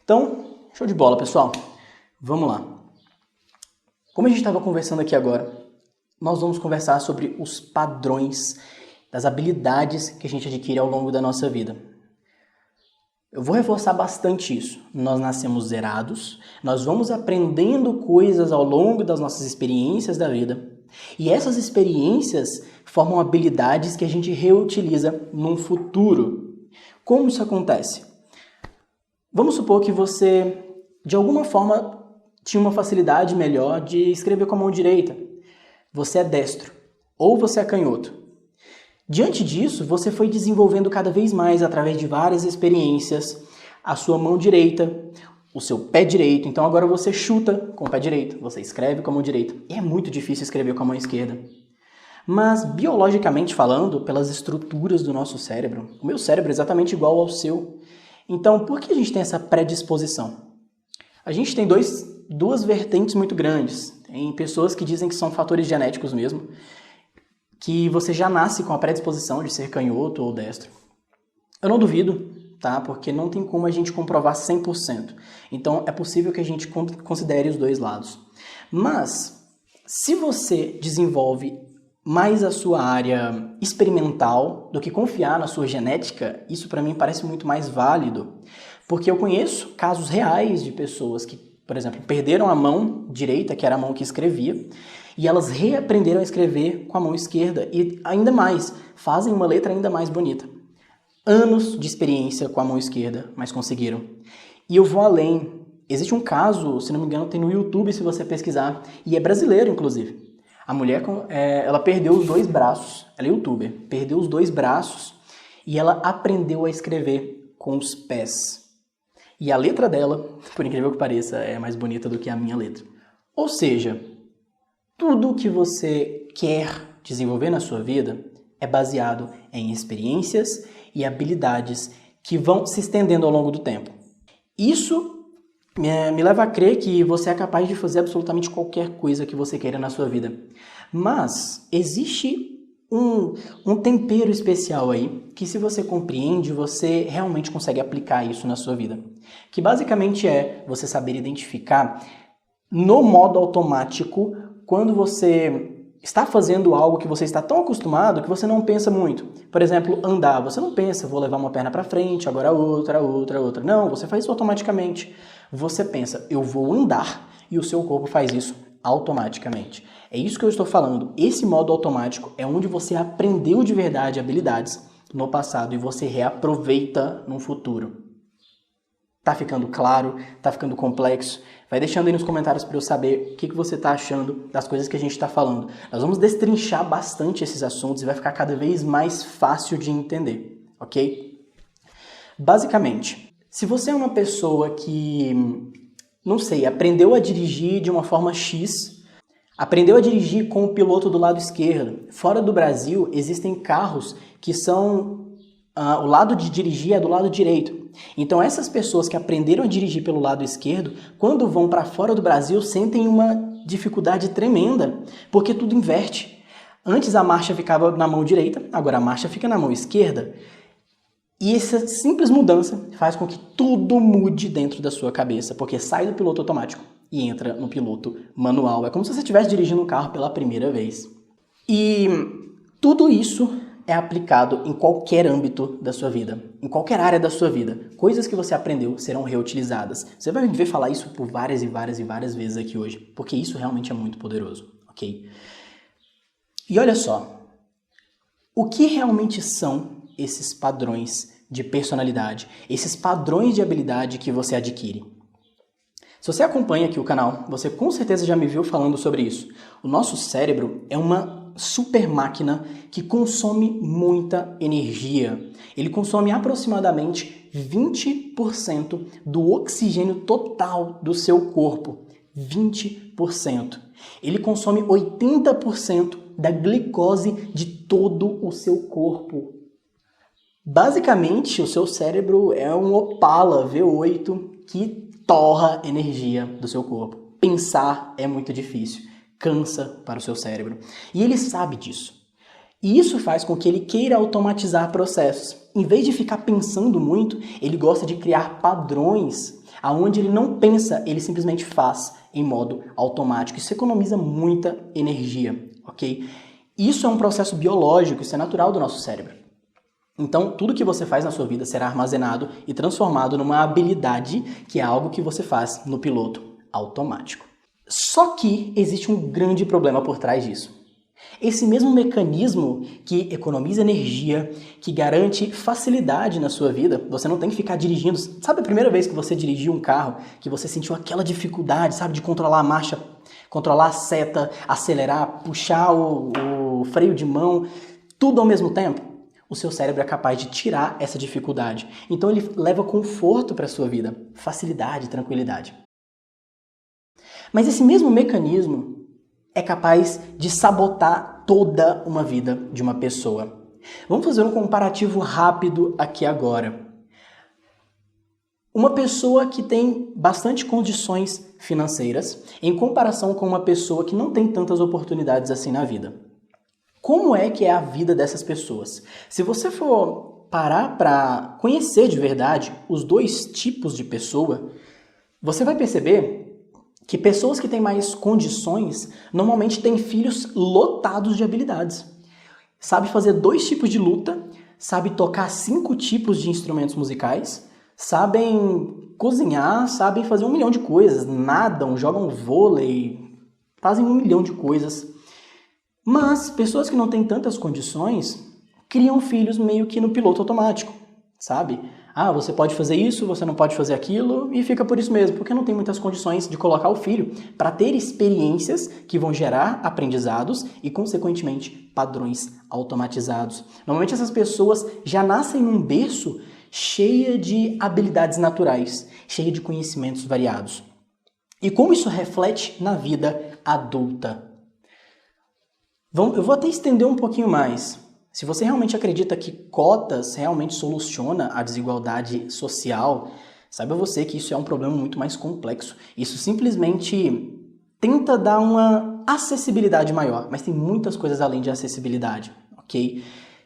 Então, show de bola, pessoal. Vamos lá. Como a gente estava conversando aqui agora, nós vamos conversar sobre os padrões das habilidades que a gente adquire ao longo da nossa vida. Eu vou reforçar bastante isso. Nós nascemos zerados, nós vamos aprendendo coisas ao longo das nossas experiências da vida, e essas experiências formam habilidades que a gente reutiliza num futuro. Como isso acontece? Vamos supor que você, de alguma forma, tinha uma facilidade melhor de escrever com a mão direita. Você é destro, ou você é canhoto. Diante disso, você foi desenvolvendo cada vez mais, através de várias experiências, a sua mão direita, o seu pé direito. Então agora você chuta com o pé direito, você escreve com a mão direita. E é muito difícil escrever com a mão esquerda. Mas, biologicamente falando, pelas estruturas do nosso cérebro, o meu cérebro é exatamente igual ao seu. Então, por que a gente tem essa predisposição? A gente tem duas vertentes muito grandes. Tem pessoas que dizem que são fatores genéticos mesmo, que você já nasce com a predisposição de ser canhoto ou destro. Eu não duvido, tá? Porque não tem como a gente comprovar 100%. Então, é possível que a gente considere os dois lados. Mas, se você desenvolve mais a sua área experimental do que confiar na sua genética, isso para mim parece muito mais válido. Porque eu conheço casos reais de pessoas que, por exemplo, perderam a mão direita, que era a mão que escrevia, e elas reaprenderam a escrever com a mão esquerda e ainda mais, fazem uma letra ainda mais bonita. Anos de experiência com a mão esquerda, mas conseguiram. E eu vou além. Existe um caso, se não me engano, tem no YouTube se você pesquisar, e é brasileiro, inclusive. A mulher, ela perdeu os 2 braços, ela é youtuber, perdeu os 2 braços e ela aprendeu a escrever com os pés. E a letra dela, por incrível que pareça, é mais bonita do que a minha letra. Ou seja, tudo que você quer desenvolver na sua vida é baseado em experiências e habilidades que vão se estendendo ao longo do tempo. Isso me leva a crer que você é capaz de fazer absolutamente qualquer coisa que você queira na sua vida. Mas existe um tempero especial aí, que se você compreende, você realmente consegue aplicar isso na sua vida. Que basicamente é você saber identificar no modo automático quando você está fazendo algo que você está tão acostumado que você não pensa muito. Por exemplo, andar. Você não pensa, vou levar uma perna para frente, agora outra. Não, você faz isso automaticamente. Você pensa, eu vou andar, e o seu corpo faz isso automaticamente. É isso que eu estou falando. Esse modo automático é onde você aprendeu de verdade habilidades no passado e você reaproveita no futuro. Tá ficando claro? Tá ficando complexo? Vai deixando aí nos comentários para eu saber o que você está achando das coisas que a gente está falando. Nós vamos destrinchar bastante esses assuntos e vai ficar cada vez mais fácil de entender, ok? Basicamente, se você é uma pessoa que, não sei, aprendeu a dirigir de uma forma X, aprendeu a dirigir com o piloto do lado esquerdo. Fora do Brasil, existem carros que são... o lado de dirigir é do lado direito. Então essas pessoas que aprenderam a dirigir pelo lado esquerdo, quando vão para fora do Brasil, sentem uma dificuldade tremenda, porque tudo inverte. Antes a marcha ficava na mão direita, agora a marcha fica na mão esquerda. E essa simples mudança faz com que tudo mude dentro da sua cabeça, porque sai do piloto automático e entra no piloto manual. É como se você estivesse dirigindo um carro pela primeira vez. E tudo isso é aplicado em qualquer âmbito da sua vida, em qualquer área da sua vida. Coisas que você aprendeu serão reutilizadas. Você vai me ver falar isso por várias e várias vezes aqui hoje, porque isso realmente é muito poderoso, ok? E olha só, o que realmente são esses padrões de personalidade, esses padrões de habilidade que você adquire? Se você acompanha aqui o canal, você com certeza já me viu falando sobre isso. O nosso cérebro é uma super máquina que consome muita energia. Ele consome aproximadamente 20% do oxigênio total do seu corpo. 20%. Ele consome 80% da glicose de todo o seu corpo. Basicamente, o seu cérebro é um Opala V8 que torra energia do seu corpo. Pensar é muito difícil, cansa para o seu cérebro. E ele sabe disso. E isso faz com que ele queira automatizar processos. Em vez de ficar pensando muito, ele gosta de criar padrões aonde ele não pensa, ele simplesmente faz em modo automático. Isso economiza muita energia, ok? Isso é um processo biológico, isso é natural do nosso cérebro. Então, tudo que você faz na sua vida será armazenado e transformado numa habilidade, que é algo que você faz no piloto automático. Só que existe um grande problema por trás disso. Esse mesmo mecanismo que economiza energia, que garante facilidade na sua vida, você não tem que ficar dirigindo. Sabe a primeira vez que você dirigiu um carro, que você sentiu aquela dificuldade, sabe, de controlar a marcha, controlar a seta, acelerar, puxar o freio de mão, tudo ao mesmo tempo? O seu cérebro é capaz de tirar essa dificuldade. Então ele leva conforto para a sua vida, facilidade, tranquilidade. Mas esse mesmo mecanismo é capaz de sabotar toda uma vida de uma pessoa. Vamos fazer um comparativo rápido aqui agora. Uma pessoa que tem bastante condições financeiras em comparação com uma pessoa que não tem tantas oportunidades assim na vida. Como é que é a vida dessas pessoas? Se você for parar para conhecer de verdade os dois tipos de pessoa, você vai perceber que pessoas que têm mais condições normalmente têm filhos lotados de habilidades. Sabe fazer 2 tipos de luta, sabe tocar 5 tipos de instrumentos musicais, sabem cozinhar, sabem fazer 1 milhão de coisas, nadam, jogam vôlei, fazem 1 milhão de coisas. Mas pessoas que não têm tantas condições criam filhos meio que no piloto automático, sabe? Ah, você pode fazer isso, você não pode fazer aquilo, e fica por isso mesmo, porque não tem muitas condições de colocar o filho para ter experiências que vão gerar aprendizados e, consequentemente, padrões automatizados. Normalmente essas pessoas já nascem num berço cheia de habilidades naturais, cheia de conhecimentos variados. E como isso reflete na vida adulta? Eu vou até estender um pouquinho mais. Se você realmente acredita que cotas realmente soluciona a desigualdade social, saiba você que isso é um problema muito mais complexo. Isso simplesmente tenta dar uma acessibilidade maior, mas tem muitas coisas além de acessibilidade, ok?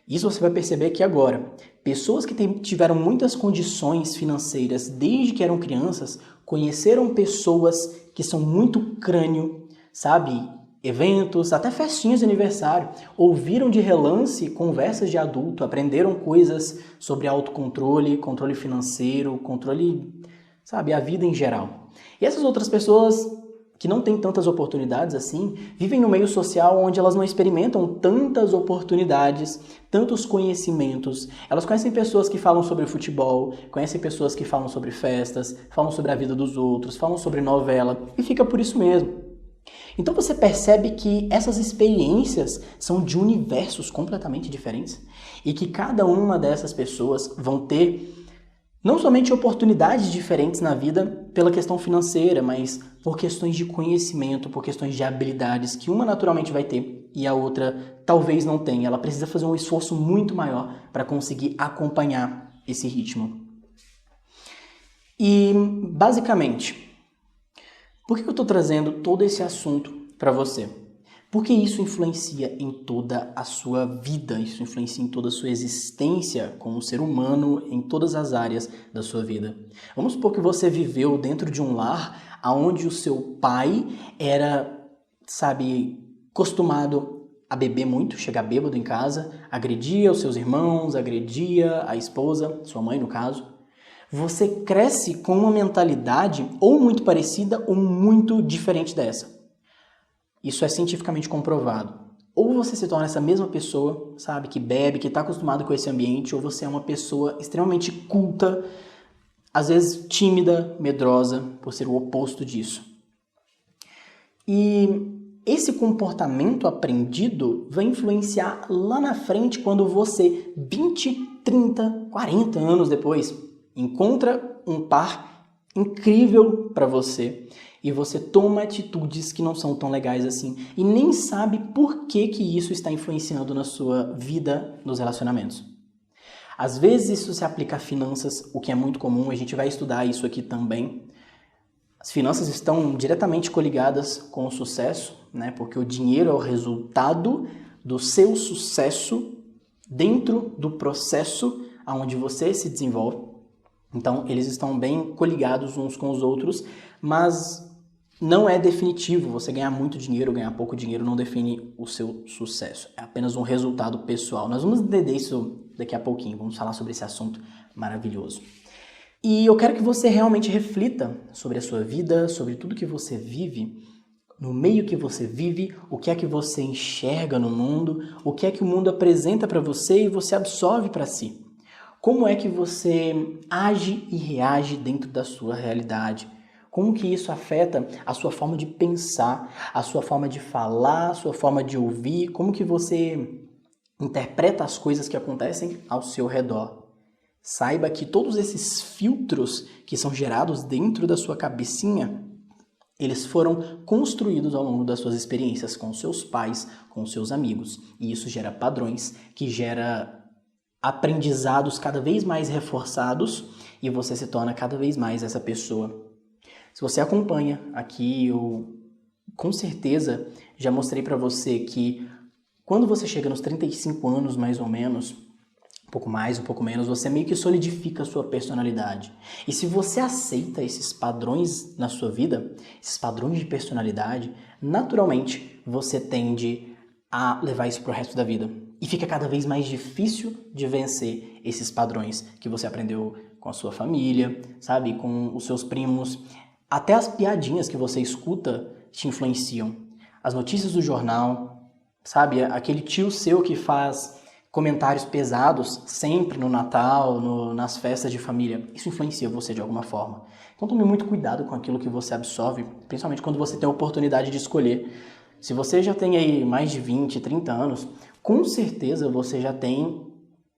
Isso você vai perceber aqui agora. Pessoas que tiveram muitas condições financeiras desde que eram crianças, conheceram pessoas que são muito crânio, sabe? Eventos, até festinhas de aniversário, ouviram de relance conversas de adulto, aprenderam coisas sobre autocontrole, controle financeiro, controle, sabe, a vida em geral. E essas outras pessoas que não têm tantas oportunidades assim, vivem no meio social onde elas não experimentam tantas oportunidades, tantos conhecimentos. Elas conhecem pessoas que falam sobre futebol, conhecem pessoas que falam sobre festas, falam sobre a vida dos outros, falam sobre novela, e fica por isso mesmo. Então você percebe que essas experiências são de universos completamente diferentes e que cada uma dessas pessoas vão ter não somente oportunidades diferentes na vida pela questão financeira, mas por questões de conhecimento, por questões de habilidades que uma naturalmente vai ter e a outra talvez não tenha. Ela precisa fazer um esforço muito maior para conseguir acompanhar esse ritmo. E basicamente, por que eu estou trazendo todo esse assunto para você? Porque isso influencia em toda a sua vida, isso influencia em toda a sua existência como ser humano, em todas as áreas da sua vida. Vamos supor que você viveu dentro de um lar onde o seu pai era, sabe, acostumado a beber muito, chegar bêbado em casa, agredia os seus irmãos, agredia a esposa, sua mãe no caso. Você cresce com uma mentalidade ou muito parecida ou muito diferente dessa. Isso é cientificamente comprovado. Ou você se torna essa mesma pessoa, sabe, que bebe, que está acostumado com esse ambiente, ou você é uma pessoa extremamente culta, às vezes tímida, medrosa, por ser o oposto disso. E esse comportamento aprendido vai influenciar lá na frente quando você, 20, 30, 40 anos depois, encontra um par incrível para você e você toma atitudes que não são tão legais assim e nem sabe por que isso está influenciando na sua vida, nos relacionamentos. Às vezes isso se aplica a finanças, o que é muito comum, a gente vai estudar isso aqui também. As finanças estão diretamente coligadas com o sucesso, né? Porque o dinheiro é o resultado do seu sucesso dentro do processo onde você se desenvolve. Então, eles estão bem coligados uns com os outros, mas não é definitivo. Você ganhar muito dinheiro, ganhar pouco dinheiro não define o seu sucesso. É apenas um resultado pessoal. Nós vamos entender isso daqui a pouquinho. Vamos falar sobre esse assunto maravilhoso. E eu quero que você realmente reflita sobre a sua vida, sobre tudo que você vive, no meio que você vive, o que é que você enxerga no mundo, o que é que o mundo apresenta para você e você absorve para si. Como é que você age e reage dentro da sua realidade? Como que isso afeta a sua forma de pensar, a sua forma de falar, a sua forma de ouvir? Como que você interpreta as coisas que acontecem ao seu redor? Saiba que todos esses filtros que são gerados dentro da sua cabecinha, eles foram construídos ao longo das suas experiências com seus pais, com seus amigos. E isso gera padrões, que gera aprendizados cada vez mais reforçados e você se torna cada vez mais essa pessoa. Se você acompanha aqui, eu com certeza já mostrei para você que quando você chega nos 35 anos, mais ou menos, um pouco mais, um pouco menos, você meio que solidifica a sua personalidade. E se você aceita esses padrões na sua vida, esses padrões de personalidade, naturalmente você tende a levar isso para o resto da vida. E fica cada vez mais difícil de vencer esses padrões que você aprendeu com a sua família, sabe, com os seus primos. Até as piadinhas que você escuta te influenciam. As notícias do jornal, sabe, aquele tio seu que faz comentários pesados sempre no Natal, nas festas de família, isso influencia você de alguma forma. Então tome muito cuidado com aquilo que você absorve, principalmente quando você tem a oportunidade de escolher. Se você já tem aí mais de 20, 30 anos, com certeza você já tem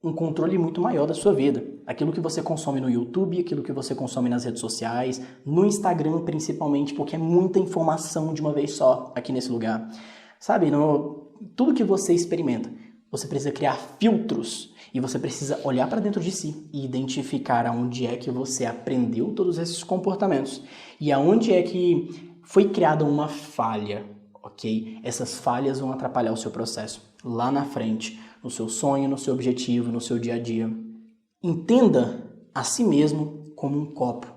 um controle muito maior da sua vida. Aquilo que você consome no YouTube, aquilo que você consome nas redes sociais, no Instagram principalmente, porque é muita informação de uma vez só aqui nesse lugar. Sabe, tudo que você experimenta, você precisa criar filtros e você precisa olhar para dentro de si e identificar aonde é que você aprendeu todos esses comportamentos e aonde é que foi criada uma falha, ok? Essas falhas vão atrapalhar o seu processo lá na frente, no seu sonho, no seu objetivo, no seu dia a dia. Entenda a si mesmo como um copo.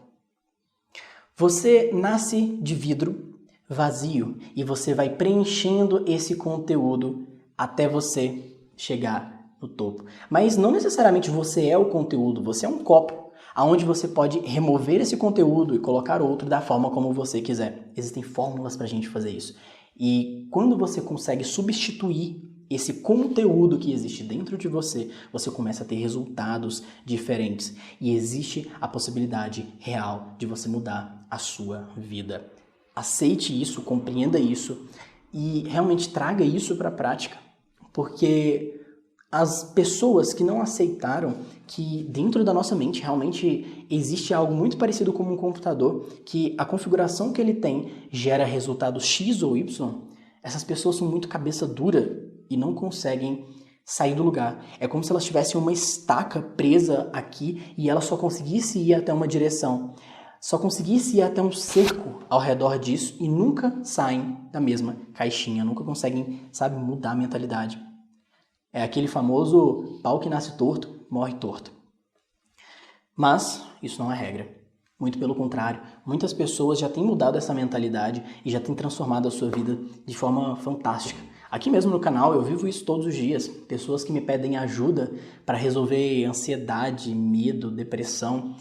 Você nasce de vidro vazio e você vai preenchendo esse conteúdo até você chegar no topo. Mas não necessariamente você é o conteúdo, você é um copo, aonde você pode remover esse conteúdo e colocar outro da forma como você quiser. Existem fórmulas para a gente fazer isso. E quando você consegue substituir esse conteúdo que existe dentro de você, você começa a ter resultados diferentes. E existe a possibilidade real de você mudar a sua vida. Aceite isso, compreenda isso e realmente traga isso para a prática. Porque as pessoas que não aceitaram que dentro da nossa mente realmente existe algo muito parecido com um computador, que a configuração que ele tem gera resultados X ou Y, essas pessoas são muito cabeça dura e não conseguem sair do lugar. É como se elas tivessem uma estaca presa aqui e ela só conseguisse ir até uma direção. Só conseguisse ir até um cerco ao redor disso e nunca saem da mesma caixinha, nunca conseguem, sabe, mudar a mentalidade. É aquele famoso pau que nasce torto, morre torto. Mas isso não é regra. Muito pelo contrário, muitas pessoas já têm mudado essa mentalidade e já têm transformado a sua vida de forma fantástica. Aqui mesmo no canal eu vivo isso todos os dias. Pessoas que me pedem ajuda para resolver ansiedade, medo, depressão,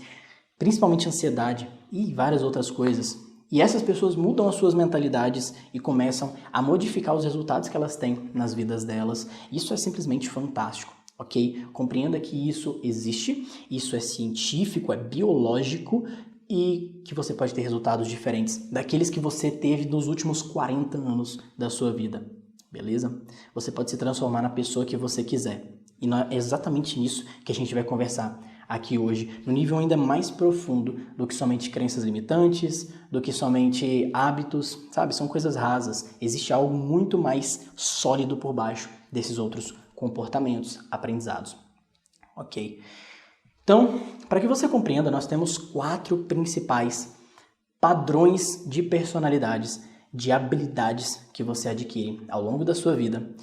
principalmente ansiedade e várias outras coisas. E essas pessoas mudam as suas mentalidades e começam a modificar os resultados que elas têm nas vidas delas. Isso é simplesmente fantástico, ok? Compreenda que isso existe, isso é científico, é biológico e que você pode ter resultados diferentes daqueles que você teve nos últimos 40 anos da sua vida. Beleza? Você pode se transformar na pessoa que você quiser. E é exatamente nisso que a gente vai conversar aqui hoje, no nível ainda mais profundo do que somente crenças limitantes, do que somente hábitos, sabe? São coisas rasas. Existe algo muito mais sólido por baixo desses outros comportamentos, aprendizados. Ok? Então, para que você compreenda, nós temos 4 principais padrões de personalidades, de habilidades que você adquire ao longo da sua vida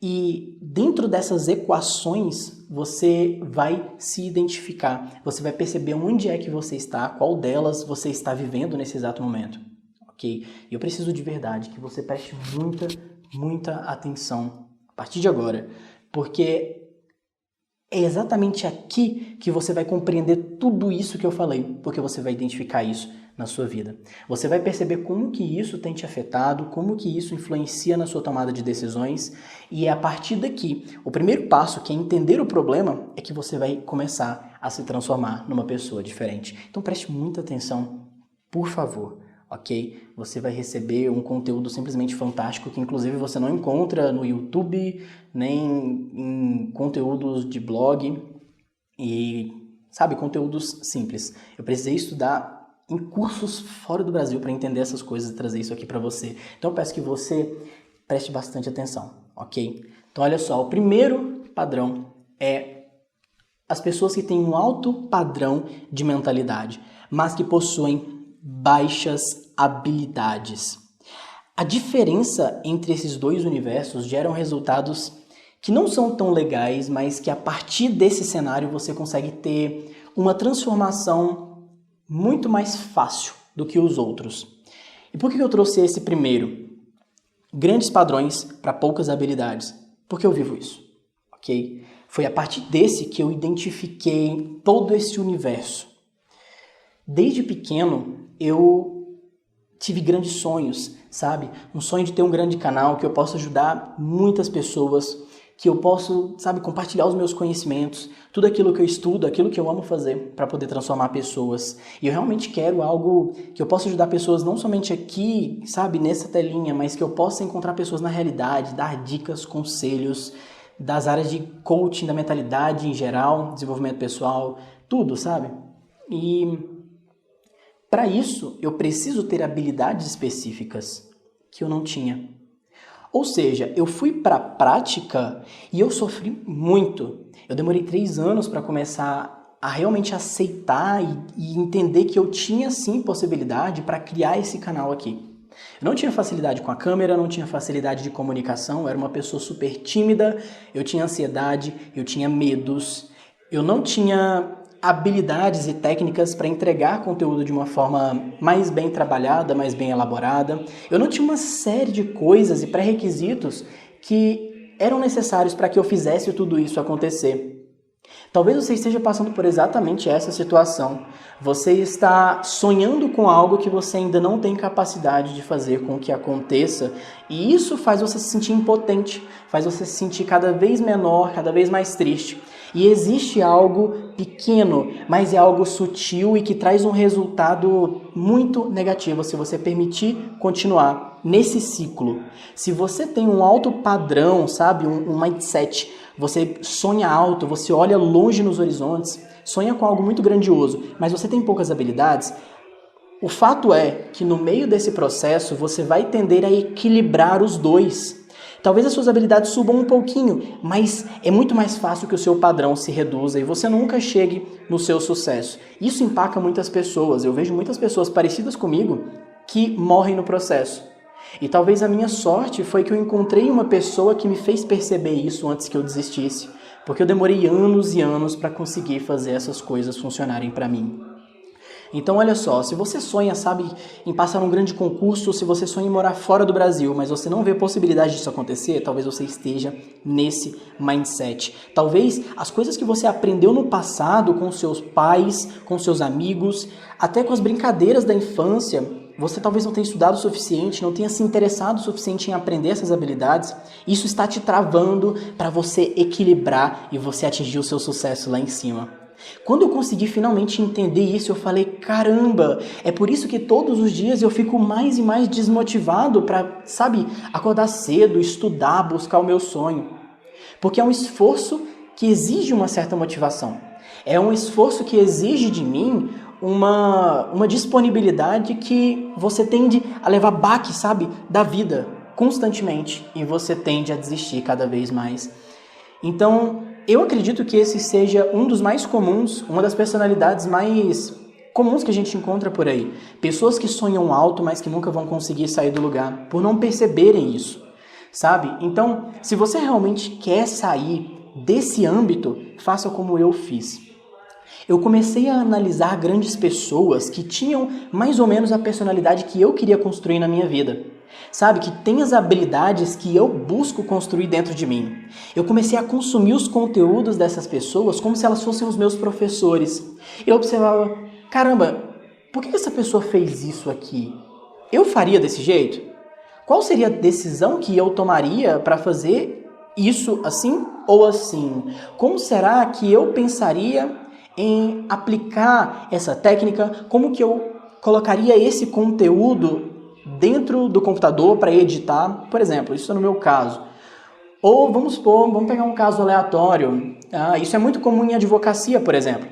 E dentro dessas equações, você vai se identificar, você vai perceber onde é que você está, qual delas você está vivendo nesse exato momento, ok? E eu preciso de verdade que você preste muita atenção a partir de agora, porque é exatamente aqui que você vai compreender tudo isso que eu falei, porque você vai identificar isso na sua vida. Você vai perceber como que isso tem te afetado, como que isso influencia na sua tomada de decisões, e é a partir daqui, o primeiro passo, que é entender o problema, é que você vai começar a se transformar numa pessoa diferente. Então preste muita atenção, por favor. Ok? Você vai receber um conteúdo simplesmente fantástico que inclusive você não encontra no YouTube, nem em conteúdos de blog e, sabe, conteúdos simples. Eu precisei estudar em cursos fora do Brasil para entender essas coisas e trazer isso aqui para você. Então eu peço que você preste bastante atenção, ok? Então olha só, o primeiro padrão é as pessoas que têm um alto padrão de mentalidade, mas que possuem baixas habilidades. A diferença entre esses dois universos geram resultados que não são tão legais, mas que a partir desse cenário você consegue ter uma transformação muito mais fácil do que os outros. E por que eu trouxe esse primeiro? Grandes padrões para poucas habilidades. Porque eu vivo isso, ok? Foi a partir desse que eu identifiquei todo esse universo. Desde pequeno, eu tive grandes sonhos, sabe? Um sonho de ter um grande canal, que eu possa ajudar muitas pessoas, que eu possa, sabe, compartilhar os meus conhecimentos, tudo aquilo que eu estudo, aquilo que eu amo fazer para poder transformar pessoas. E eu realmente quero algo que eu possa ajudar pessoas não somente aqui, sabe, nessa telinha, mas que eu possa encontrar pessoas na realidade, dar dicas, conselhos das áreas de coaching, da mentalidade em geral, desenvolvimento pessoal, tudo, sabe? E para isso, eu preciso ter habilidades específicas que eu não tinha. Ou seja, eu fui para a prática e eu sofri muito. Eu demorei 3 anos para começar a realmente aceitar e entender que eu tinha sim possibilidade para criar esse canal aqui. Eu não tinha facilidade com a câmera, não tinha facilidade de comunicação, eu era uma pessoa super tímida, eu tinha ansiedade, eu tinha medos, eu não tinha habilidades e técnicas para entregar conteúdo de uma forma mais bem trabalhada, mais bem elaborada. Eu não tinha uma série de coisas e pré-requisitos que eram necessários para que eu fizesse tudo isso acontecer. Talvez você esteja passando por exatamente essa situação. Você está sonhando com algo que você ainda não tem capacidade de fazer com que aconteça, e isso faz você se sentir impotente, faz você se sentir cada vez menor, cada vez mais triste. E existe algo pequeno, mas é algo sutil e que traz um resultado muito negativo se você permitir continuar nesse ciclo. Se você tem um alto padrão, sabe, um mindset, você sonha alto, você olha longe nos horizontes, sonha com algo muito grandioso, mas você tem poucas habilidades, o fato é que no meio desse processo você vai tender a equilibrar os dois. Talvez as suas habilidades subam um pouquinho, mas é muito mais fácil que o seu padrão se reduza e você nunca chegue no seu sucesso. Isso impacta muitas pessoas. Eu vejo muitas pessoas parecidas comigo que morrem no processo. E talvez a minha sorte foi que eu encontrei uma pessoa que me fez perceber isso antes que eu desistisse, porque eu demorei anos e anos para conseguir fazer essas coisas funcionarem para mim. Então olha só, se você sonha, sabe, em passar um grande concurso, se você sonha em morar fora do Brasil, mas você não vê possibilidade disso acontecer, talvez você esteja nesse mindset. Talvez as coisas que você aprendeu no passado com seus pais, com seus amigos, até com as brincadeiras da infância, você talvez não tenha estudado o suficiente, não tenha se interessado o suficiente em aprender essas habilidades. Isso está te travando para você equilibrar e você atingir o seu sucesso lá em cima. Quando eu consegui finalmente entender isso, eu falei, caramba, é por isso que todos os dias eu fico mais e mais desmotivado para, sabe, acordar cedo, estudar, buscar o meu sonho. Porque é um esforço que exige uma certa motivação. É um esforço que exige de mim uma disponibilidade que você tende a levar baque, sabe, da vida constantemente e você tende a desistir cada vez mais. Então, eu acredito que esse seja um dos mais comuns, uma das personalidades mais comuns que a gente encontra por aí. Pessoas que sonham alto, mas que nunca vão conseguir sair do lugar, por não perceberem isso. sabe? Então, se você realmente quer sair desse âmbito, faça como eu fiz. Eu comecei a analisar grandes pessoas que tinham mais ou menos a personalidade que eu queria construir na minha vida. Sabe, que tem as habilidades que eu busco construir dentro de mim. Eu comecei a consumir os conteúdos dessas pessoas como se elas fossem os meus professores. Eu observava, caramba, por que essa pessoa fez isso aqui? Eu faria desse jeito? Qual seria a decisão que eu tomaria para fazer isso assim ou assim? Como será que eu pensaria em aplicar essa técnica? Como que eu colocaria esse conteúdo dentro do computador para editar? Por exemplo, isso é no meu caso. Ou vamos pegar um caso aleatório. Isso é muito comum em advocacia, por exemplo.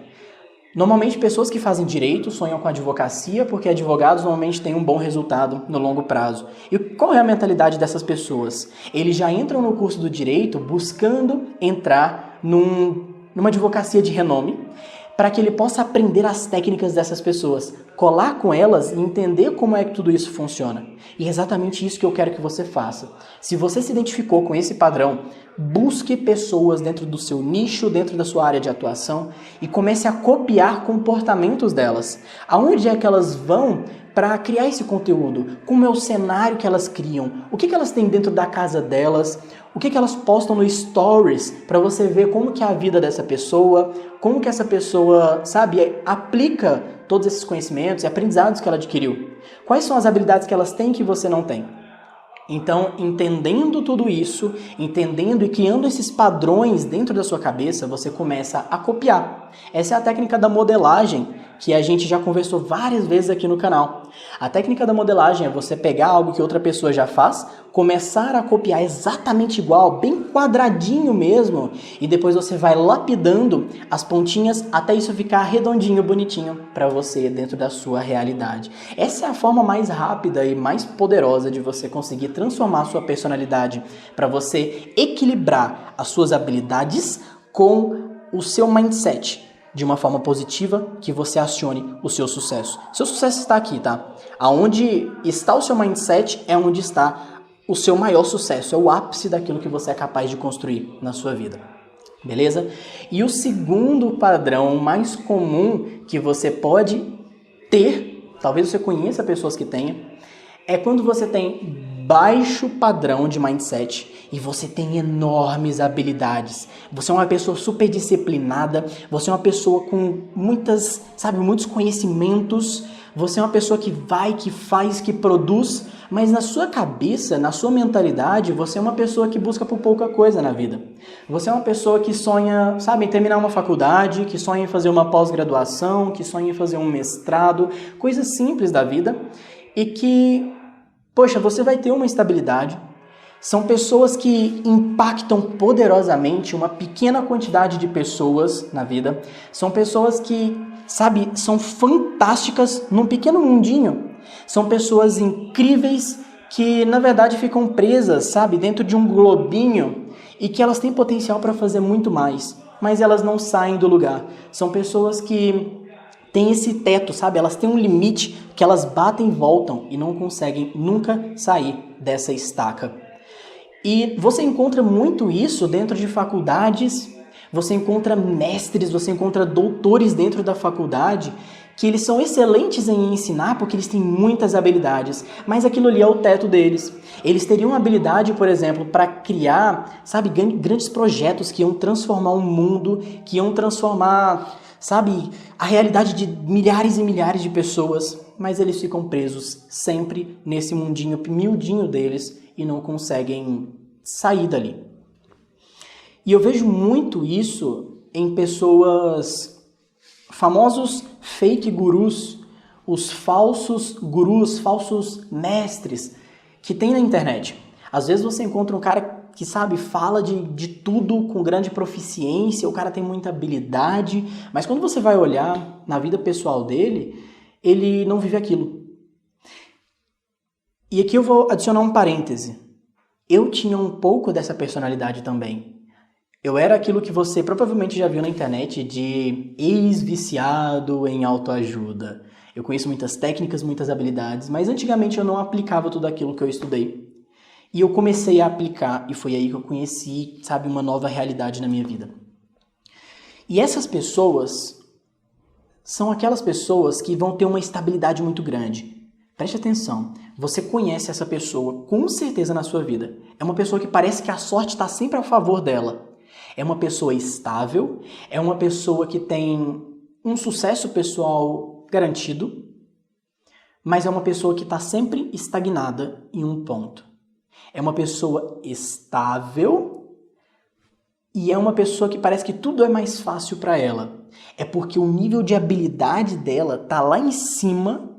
Normalmente, pessoas que fazem direito sonham com advocacia porque advogados normalmente têm um bom resultado no longo prazo. E qual é a mentalidade dessas pessoas? Eles já entram no curso do direito buscando entrar numa advocacia de renome para que ele possa aprender as técnicas dessas pessoas, colar com elas e entender como é que tudo isso funciona. E é exatamente isso que eu quero que você faça. Se você se identificou com esse padrão, busque pessoas dentro do seu nicho, dentro da sua área de atuação e comece a copiar comportamentos delas. Aonde é que elas vão para criar esse conteúdo? Como é o cenário que elas criam? O que elas têm dentro da casa delas? O que elas postam no Stories para você ver como que é a vida dessa pessoa, como que essa pessoa, sabe, aplica todos esses conhecimentos e aprendizados que ela adquiriu. Quais são as habilidades que elas têm que você não tem? Então, entendendo tudo isso, entendendo e criando esses padrões dentro da sua cabeça, você começa a copiar. Essa é a técnica da modelagem, que a gente já conversou várias vezes aqui no canal. A técnica da modelagem é você pegar algo que outra pessoa já faz, começar a copiar exatamente igual, bem quadradinho mesmo, e depois você vai lapidando as pontinhas até isso ficar redondinho, bonitinho para você dentro da sua realidade. Essa é a forma mais rápida e mais poderosa de você conseguir transformar a sua personalidade, para você equilibrar as suas habilidades com o seu mindset de uma forma positiva, que você acione o seu sucesso. Seu sucesso está aqui, tá? Aonde está o seu mindset é onde está o seu maior sucesso, é o ápice daquilo que você é capaz de construir na sua vida. Beleza? E o segundo padrão mais comum que você pode ter, talvez você conheça pessoas que tenham, é quando você tem baixo padrão de mindset e você tem enormes habilidades. Você é uma pessoa super disciplinada, você é uma pessoa com muitos conhecimentos, você é uma pessoa que vai, que faz, que produz, mas na sua cabeça, na sua mentalidade, você é uma pessoa que busca por pouca coisa na vida. Você é uma pessoa que sonha, em terminar uma faculdade, que sonha em fazer uma pós-graduação, que sonha em fazer um mestrado, coisas simples da vida e que você vai ter uma estabilidade. São pessoas que impactam poderosamente uma pequena quantidade de pessoas na vida. São pessoas que, são fantásticas num pequeno mundinho. São pessoas incríveis que, na verdade, ficam presas, dentro de um globinho e que elas têm potencial para fazer muito mais, mas elas não saem do lugar. São pessoas que tem esse teto, elas têm um limite que elas batem e voltam e não conseguem nunca sair dessa estaca. E você encontra muito isso dentro de faculdades, você encontra mestres, você encontra doutores dentro da faculdade que eles são excelentes em ensinar porque eles têm muitas habilidades, mas aquilo ali é o teto deles. Eles teriam habilidade, por exemplo, para criar, grandes projetos que iam transformar o mundo, que iam transformar, a realidade de milhares e milhares de pessoas, mas eles ficam presos sempre nesse mundinho miudinho deles e não conseguem sair dali. E eu vejo muito isso em pessoas, famosos fake gurus, os falsos gurus, falsos mestres que tem na internet. Às vezes você encontra um cara que fala de tudo com grande proficiência, o cara tem muita habilidade, mas quando você vai olhar na vida pessoal dele, ele não vive aquilo. E aqui eu vou adicionar um parêntese. Eu tinha um pouco dessa personalidade também. Eu era aquilo que você provavelmente já viu na internet de ex-viciado em autoajuda. Eu conheço muitas técnicas, muitas habilidades, mas antigamente eu não aplicava tudo aquilo que eu estudei. E eu comecei a aplicar, e foi aí que eu conheci, sabe, uma nova realidade na minha vida. E essas pessoas são aquelas pessoas que vão ter uma estabilidade muito grande. Preste atenção, você conhece essa pessoa com certeza na sua vida. É uma pessoa que parece que a sorte está sempre a favor dela. É uma pessoa estável, é uma pessoa que tem um sucesso pessoal garantido, mas é uma pessoa que está sempre estagnada em um ponto. É uma pessoa estável e é uma pessoa que parece que tudo é mais fácil para ela. É porque o nível de habilidade dela tá lá em cima,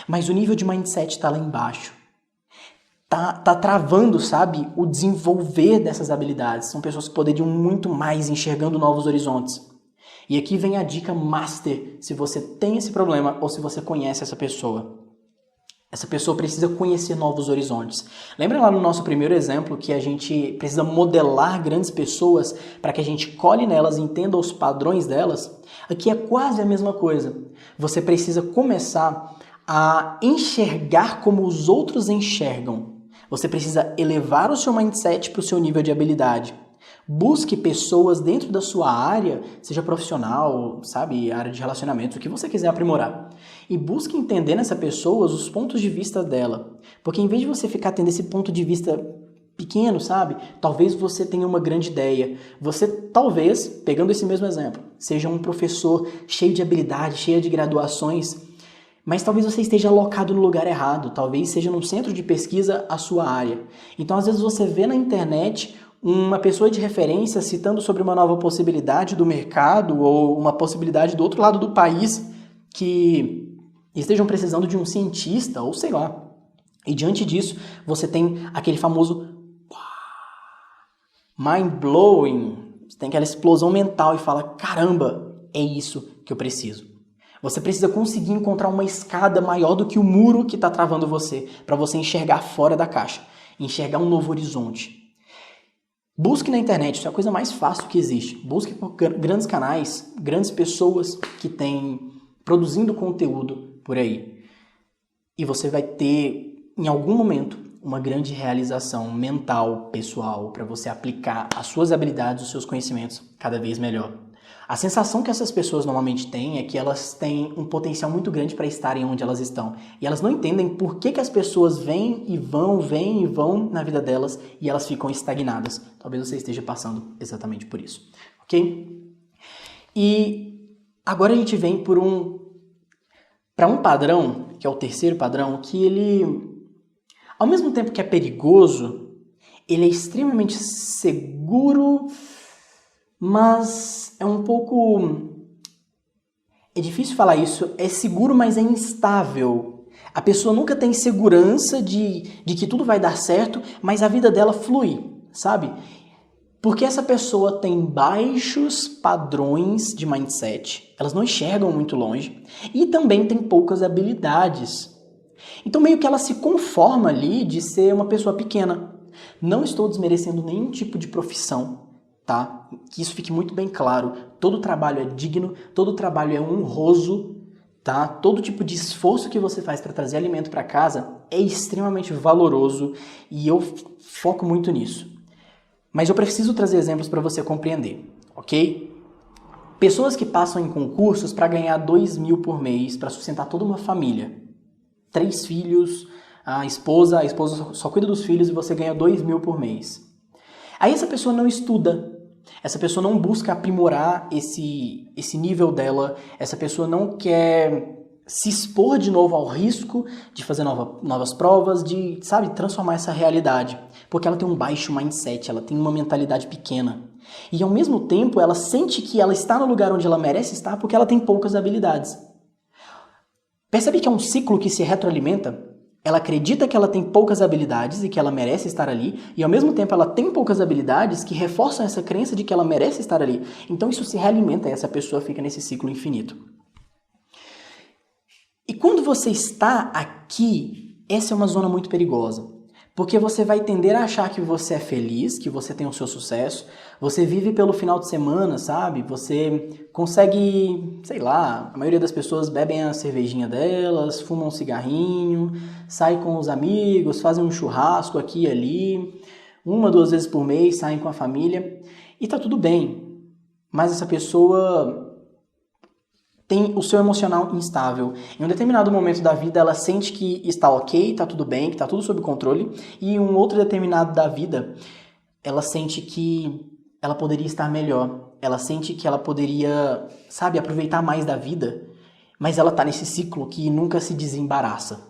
mas o nível de mindset tá lá embaixo. Tá travando, sabe, o desenvolver dessas habilidades. São pessoas que poderiam muito mais enxergando novos horizontes. E aqui vem a dica master, se você tem esse problema ou se você conhece essa pessoa. Essa pessoa precisa conhecer novos horizontes. Lembra lá no nosso primeiro exemplo que a gente precisa modelar grandes pessoas para que a gente colhe nelas e entenda os padrões delas? Aqui é quase a mesma coisa. Você precisa começar a enxergar como os outros enxergam. Você precisa elevar o seu mindset para o seu nível de habilidade. Busque pessoas dentro da sua área, seja profissional, sabe, área de relacionamento, o que você quiser aprimorar. E busque entender nessa pessoa os pontos de vista dela. Porque em vez de você ficar tendo esse ponto de vista pequeno, sabe, talvez você tenha uma grande ideia. Você talvez, pegando esse mesmo exemplo, seja um professor cheio de habilidade, cheio de graduações, mas talvez você esteja alocado no lugar errado, talvez seja num centro de pesquisa a sua área. Então, às vezes você vê na internet uma pessoa de referência citando sobre uma nova possibilidade do mercado ou uma possibilidade do outro lado do país que estejam precisando de um cientista ou sei lá. E diante disso, você tem aquele famoso mind-blowing, você tem aquela explosão mental e fala, caramba, é isso que eu preciso. Você precisa conseguir encontrar uma escada maior do que o muro que está travando você, para você enxergar fora da caixa, enxergar um novo horizonte. Busque na internet, isso é a coisa mais fácil que existe. Busque por grandes canais, grandes pessoas que têm produzindo conteúdo por aí. E você vai ter, em algum momento, uma grande realização mental, pessoal, para você aplicar as suas habilidades, os seus conhecimentos cada vez melhor. A sensação que essas pessoas normalmente têm é que elas têm um potencial muito grande para estarem onde elas estão. E elas não entendem por que as pessoas vêm e vão na vida delas e elas ficam estagnadas. Talvez você esteja passando exatamente por isso, ok? E agora a gente vem para um padrão, que é o terceiro padrão, que ele, ao mesmo tempo que é perigoso, ele é extremamente seguro, mas é um pouco... É difícil falar isso, é seguro, mas é instável. A pessoa nunca tem segurança de que tudo vai dar certo, mas a vida dela flui, sabe? Porque essa pessoa tem baixos padrões de mindset, elas não enxergam muito longe, e também tem poucas habilidades. Então meio que ela se conforma ali de ser uma pessoa pequena. Não estou desmerecendo nenhum tipo de profissão, tá? Que isso fique muito bem claro. Todo trabalho é digno, todo trabalho é honroso, tá? Todo tipo de esforço que você faz para trazer alimento para casa é extremamente valoroso e eu foco muito nisso. Mas eu preciso trazer exemplos para você compreender, ok? Pessoas que passam em concursos para ganhar 2.000 por mês para sustentar toda uma família. 3 filhos, a esposa só cuida dos filhos e você ganha 2.000 por mês. Aí essa pessoa não estuda, essa pessoa não busca aprimorar esse nível dela, essa pessoa não quer se expor de novo ao risco de fazer novas provas, de, sabe, transformar essa realidade. Porque ela tem um baixo mindset, ela tem uma mentalidade pequena. E ao mesmo tempo ela sente que ela está no lugar onde ela merece estar porque ela tem poucas habilidades. Percebe que é um ciclo que se retroalimenta? Ela acredita que ela tem poucas habilidades e que ela merece estar ali, e ao mesmo tempo ela tem poucas habilidades que reforçam essa crença de que ela merece estar ali. Então isso se realimenta e essa pessoa fica nesse ciclo infinito. E quando você está aqui, essa é uma zona muito perigosa. Porque você vai tender a achar que você é feliz, que você tem o seu sucesso, você vive pelo final de semana, sabe? Você consegue, sei lá, a maioria das pessoas bebem a cervejinha delas, fumam um cigarrinho, saem com os amigos, fazem um churrasco aqui e ali, 1, 2 vezes por mês, saem com a família e tá tudo bem. Mas essa pessoa tem o seu emocional instável. Em um determinado momento da vida, ela sente que está ok, está tudo bem, que está tudo sob controle. E em um outro determinado da vida, ela sente que ela poderia estar melhor. Ela sente que ela poderia, sabe, aproveitar mais da vida. Mas ela está nesse ciclo que nunca se desembaraça.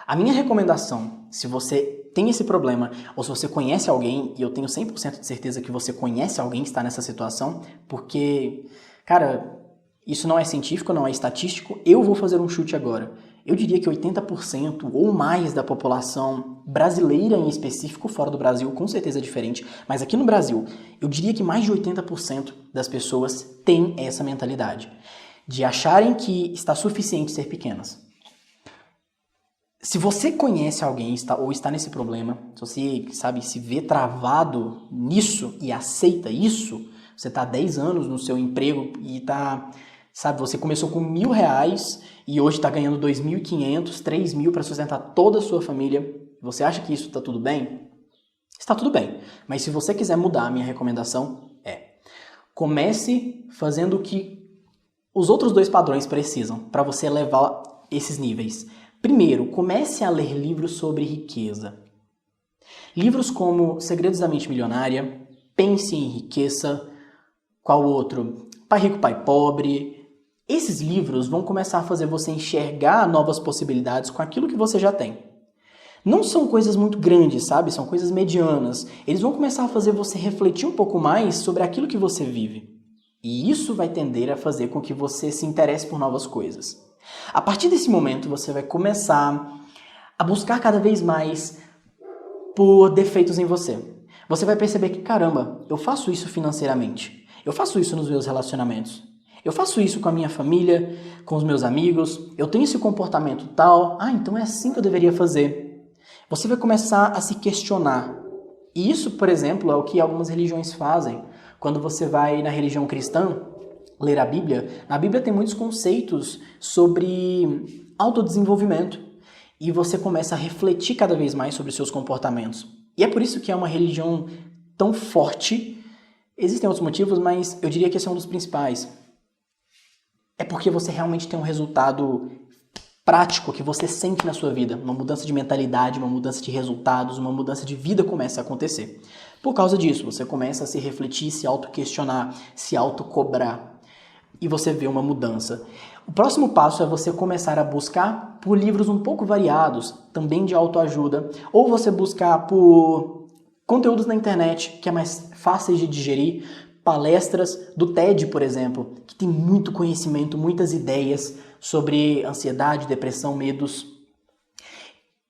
A minha recomendação, se você tem esse problema, ou se você conhece alguém, e eu tenho 100% de certeza que você conhece alguém que está nessa situação, porque, cara, isso não é científico, não é estatístico, eu vou fazer um chute agora. Eu diria que 80% ou mais da população brasileira em específico, fora do Brasil, com certeza é diferente, mas aqui no Brasil, eu diria que mais de 80% das pessoas têm essa mentalidade, de acharem que está suficiente ser pequenas. Se você conhece alguém ou está nesse problema, se você, sabe, se vê travado nisso e aceita isso, você está há 10 anos no seu emprego e está, sabe, você começou com R$1.000 e hoje está ganhando 2.500, 3.000 para sustentar toda a sua família, você acha que isso está tudo bem? Está tudo bem, mas se você quiser mudar, a minha recomendação é: comece fazendo o que os outros 2 padrões precisam para você elevar esses níveis. Primeiro, comece a ler livros sobre riqueza. Livros como Segredos da Mente Milionária, Pense e Enriqueça, qual outro? Pai Rico, Pai Pobre. Esses livros vão começar a fazer você enxergar novas possibilidades com aquilo que você já tem. Não são coisas muito grandes, sabe? São coisas medianas. Eles vão começar a fazer você refletir um pouco mais sobre aquilo que você vive. E isso vai tender a fazer com que você se interesse por novas coisas. A partir desse momento, você vai começar a buscar cada vez mais por defeitos em você. Você vai perceber que, caramba, eu faço isso financeiramente. Eu faço isso nos meus relacionamentos. Eu faço isso com a minha família, com os meus amigos. Eu tenho esse comportamento tal. Então é assim que eu deveria fazer. Você vai começar a se questionar. E isso, por exemplo, é o que algumas religiões fazem. Quando você vai na religião cristã ler a Bíblia, na Bíblia tem muitos conceitos sobre autodesenvolvimento e você começa a refletir cada vez mais sobre os seus comportamentos. E é por isso que é uma religião tão forte. Existem outros motivos, mas eu diria que esse é um dos principais. É porque você realmente tem um resultado prático que você sente na sua vida. Uma mudança de mentalidade, uma mudança de resultados, uma mudança de vida começa a acontecer. Por causa disso, você começa a se refletir, se auto-questionar, se auto-cobrar. E você vê uma mudança. O próximo passo é você começar a buscar por livros um pouco variados, também de autoajuda, ou você buscar por conteúdos na internet que é mais fáceis de digerir, palestras do TED, por exemplo, que tem muito conhecimento, muitas ideias sobre ansiedade, depressão, medos.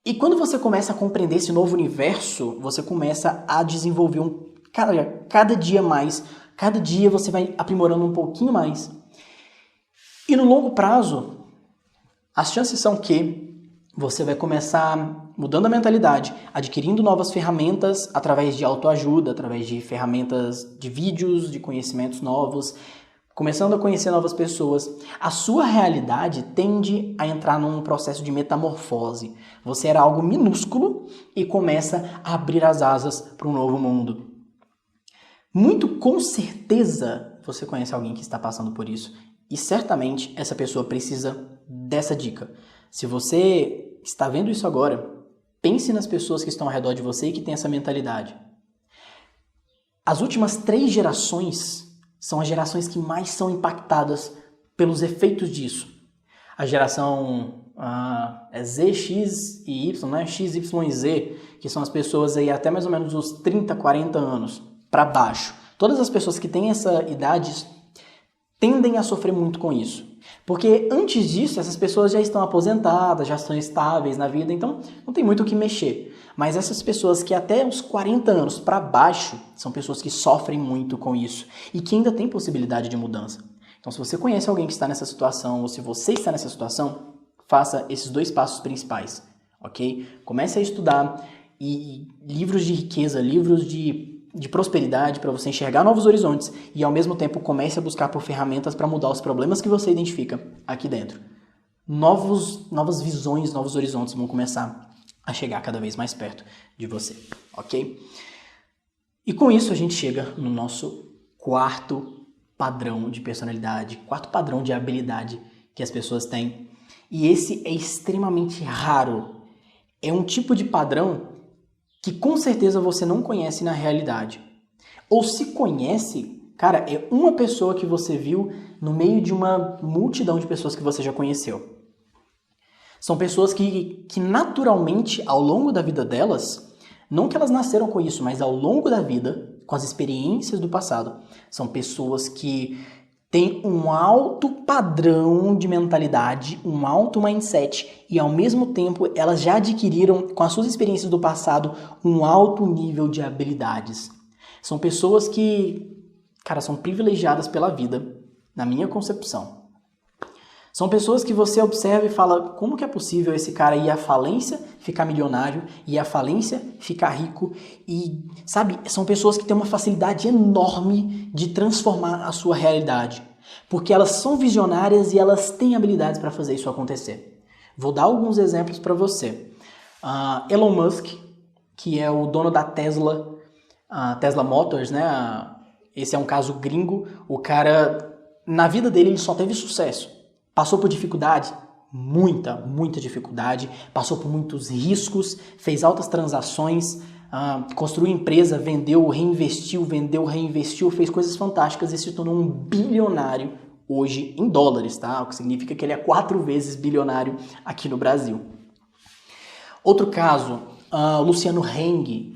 E quando você começa a compreender esse novo universo, você começa a desenvolver cada dia mais. Cada dia você vai aprimorando um pouquinho mais. E no longo prazo, as chances são que você vai começar mudando a mentalidade, adquirindo novas ferramentas através de autoajuda, através de ferramentas de vídeos, de conhecimentos novos, começando a conhecer novas pessoas. A sua realidade tende a entrar num processo de metamorfose. Você era algo minúsculo e começa a abrir as asas para um novo mundo. Muito com certeza você conhece alguém que está passando por isso. E certamente essa pessoa precisa dessa dica. Se você está vendo isso agora, pense nas pessoas que estão ao redor de você e que têm essa mentalidade. As últimas 3 gerações são as gerações que mais são impactadas pelos efeitos disso. A geração Z, X e Y, né? X, Y e Z, que são as pessoas aí até mais ou menos os 30, 40 anos para baixo. Todas as pessoas que têm essa idade tendem a sofrer muito com isso. Porque antes disso, essas pessoas já estão aposentadas, já estão estáveis na vida, então não tem muito o que mexer. Mas essas pessoas que até uns 40 anos para baixo, são pessoas que sofrem muito com isso e que ainda têm possibilidade de mudança. Então, se você conhece alguém que está nessa situação, ou se você está nessa situação, faça esses 2 passos principais. ok? Comece a estudar e livros de riqueza, livros de prosperidade para você enxergar novos horizontes e ao mesmo tempo comece a buscar por ferramentas para mudar os problemas que você identifica aqui dentro. Novas visões, novos horizontes vão começar a chegar cada vez mais perto de você, ok? E com isso a gente chega no nosso quarto padrão de personalidade, quarto padrão de habilidade que as pessoas têm. E esse é extremamente raro. É um tipo de padrão que com certeza você não conhece na realidade. Ou se conhece, cara, é uma pessoa que você viu no meio de uma multidão de pessoas que você já conheceu. São pessoas que naturalmente, ao longo da vida delas, não que elas nasceram com isso, mas ao longo da vida, com as experiências do passado, são pessoas que têm um alto padrão de mentalidade, um alto mindset e ao mesmo tempo elas já adquiriram, com as suas experiências do passado, um alto nível de habilidades. São pessoas que, cara, são privilegiadas pela vida, na minha concepção. São pessoas que você observa e fala, como que é possível esse cara ir à falência, ficar milionário, ir à falência, ficar rico e, sabe, são pessoas que têm uma facilidade enorme de transformar a sua realidade, porque elas são visionárias e elas têm habilidades para fazer isso acontecer. Vou dar alguns exemplos para você. Elon Musk, que é o dono da Tesla, Tesla Motors, né? Esse é um caso gringo. O cara, na vida dele, ele só teve sucesso. Passou por dificuldade? Muita dificuldade. Passou por muitos riscos, fez altas transações, construiu empresa, vendeu, reinvestiu, fez coisas fantásticas e se tornou um bilionário hoje em dólares, tá? O que significa que ele é 4 vezes bilionário aqui no Brasil. Outro caso, Luciano Heng.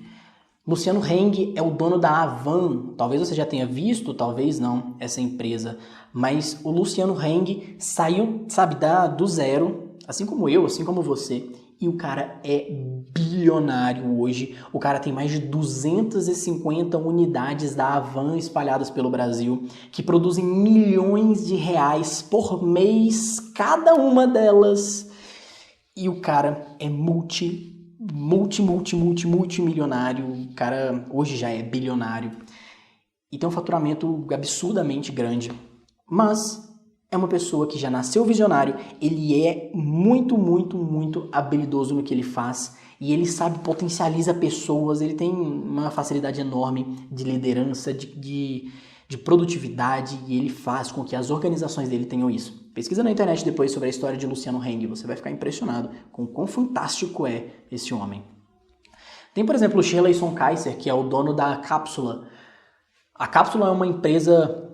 Luciano Heng é o dono da Avan. Talvez você já tenha visto, talvez não, essa empresa. Mas o Luciano Heng saiu, sabe, do zero, assim como eu, assim como você. E o cara é bilionário hoje. O cara tem mais de 250 unidades da Avan espalhadas pelo Brasil, que produzem milhões de reais por mês, cada uma delas. E o cara é multimilionário. O cara hoje já é bilionário. E tem um faturamento absurdamente grande. Mas é uma pessoa que já nasceu visionário, ele é muito habilidoso no que ele faz e ele sabe, potencializa pessoas, ele tem uma facilidade enorme de liderança, de produtividade e ele faz com que as organizações dele tenham isso. Pesquisa na internet depois sobre a história de Luciano Heng, você vai ficar impressionado com o quão fantástico é esse homem. Tem, por exemplo, o Sherleyson Kaiser, que é o dono da Cápsula. A Cápsula é uma empresa,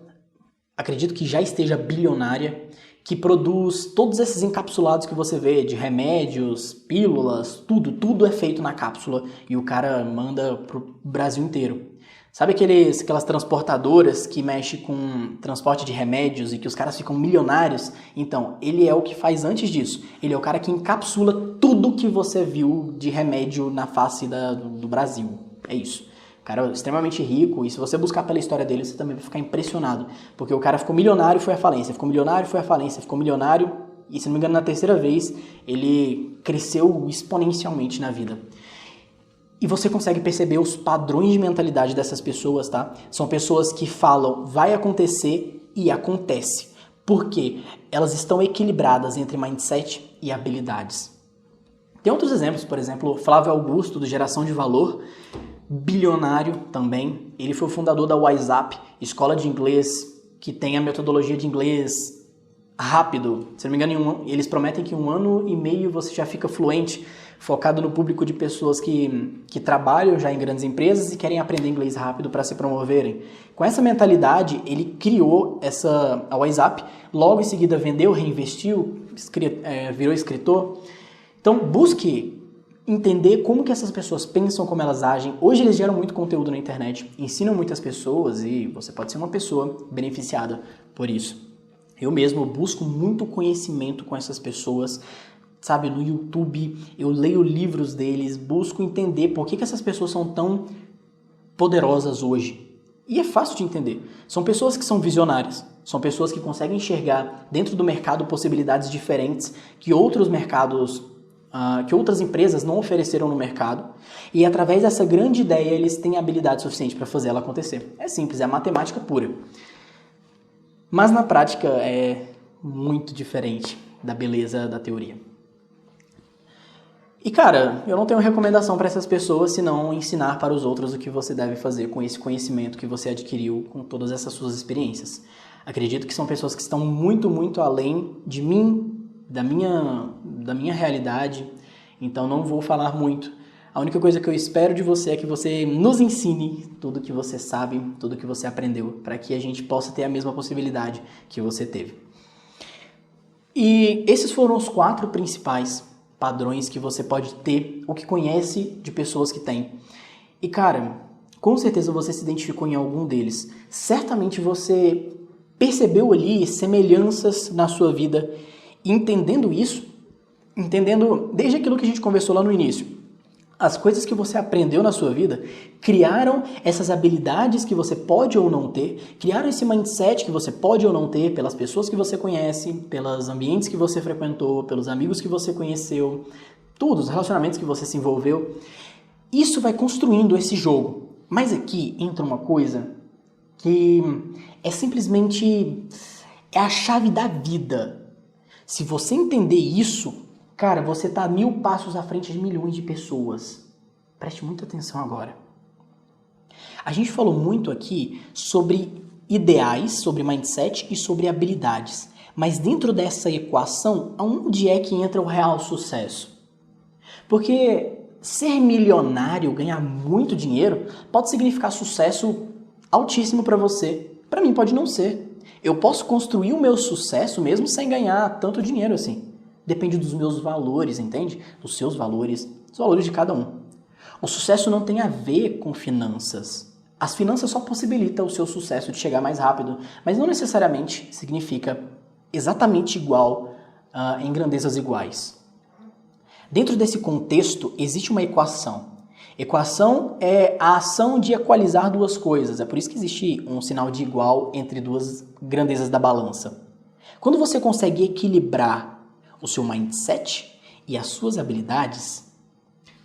acredito que já esteja bilionária, que produz todos esses encapsulados que você vê, de remédios, pílulas, tudo é feito na Cápsula e o cara manda pro Brasil inteiro. Sabe aquelas transportadoras que mexem com transporte de remédios e que os caras ficam milionários? Então, ele é o que faz antes disso. Ele é o cara que encapsula tudo que você viu de remédio na face do Brasil. É isso. O cara é extremamente rico e se você buscar pela história dele, você também vai ficar impressionado. Porque o cara ficou milionário e foi à falência, ficou milionário e foi à falência, ficou milionário e, se não me engano, na terceira vez, ele cresceu exponencialmente na vida. E você consegue perceber os padrões de mentalidade dessas pessoas, tá? São pessoas que falam, vai acontecer e acontece. Por quê? Elas estão equilibradas entre mindset e habilidades. Tem outros exemplos, por exemplo, Flávio Augusto, do Geração de Valor, bilionário também. Ele foi o fundador da WhatsApp, escola de inglês, que tem a metodologia de inglês rápido. Se não me engano, eles prometem que em 1 ano e meio você já fica fluente, focado no público de pessoas que trabalham já em grandes empresas e querem aprender inglês rápido para se promoverem. Com essa mentalidade, ele criou a WhatsApp, logo em seguida vendeu, reinvestiu, virou escritor. Então, busque entender como que essas pessoas pensam, como elas agem. Hoje eles geram muito conteúdo na internet, ensinam muitas pessoas e você pode ser uma pessoa beneficiada por isso. Eu mesmo busco muito conhecimento com essas pessoas, sabe, no YouTube, eu leio livros deles, busco entender por que essas pessoas são tão poderosas hoje. E é fácil de entender. São pessoas que são visionárias, são pessoas que conseguem enxergar dentro do mercado possibilidades diferentes que outros mercados que outras empresas não ofereceram no mercado, e através dessa grande ideia eles têm habilidade suficiente para fazer ela acontecer. É simples, é a matemática pura. Mas na prática é muito diferente da beleza da teoria. E cara, eu não tenho recomendação para essas pessoas senão ensinar para os outros o que você deve fazer com esse conhecimento que você adquiriu com todas essas suas experiências. Acredito que são pessoas que estão muito, muito além de mim, da minha realidade, então não vou falar muito. A única coisa que eu espero de você é que você nos ensine tudo que você sabe, tudo que você aprendeu, para que a gente possa ter a mesma possibilidade que você teve. E esses foram os 4 principais padrões que você pode ter ou que conhece de pessoas que têm. E cara, com certeza você se identificou em algum deles. Certamente você percebeu ali semelhanças na sua vida. E entendendo isso, entendendo desde aquilo que a gente conversou lá no início, as coisas que você aprendeu na sua vida criaram essas habilidades que você pode ou não ter, criaram esse mindset que você pode ou não ter pelas pessoas que você conhece, pelos ambientes que você frequentou, pelos amigos que você conheceu, tudo, os relacionamentos que você se envolveu. Isso vai construindo esse jogo. Mas aqui entra uma coisa que é simplesmente a chave da vida. Se você entender isso, cara, você está 1000 passos à frente de milhões de pessoas. Preste muita atenção agora. A gente falou muito aqui sobre ideais, sobre mindset e sobre habilidades. Mas dentro dessa equação, aonde é que entra o real sucesso? Porque ser milionário, ganhar muito dinheiro, pode significar sucesso altíssimo para você. Para mim pode não ser. Eu posso construir o meu sucesso mesmo sem ganhar tanto dinheiro assim. Depende dos meus valores, entende? Dos seus valores, dos valores de cada um. O sucesso não tem a ver com finanças. As finanças só possibilitam o seu sucesso de chegar mais rápido, mas não necessariamente significa exatamente igual em grandezas iguais. Dentro desse contexto, existe uma equação. Equação é a ação de equalizar duas coisas. É por isso que existe um sinal de igual entre duas grandezas da balança. Quando você consegue equilibrar o seu mindset e as suas habilidades,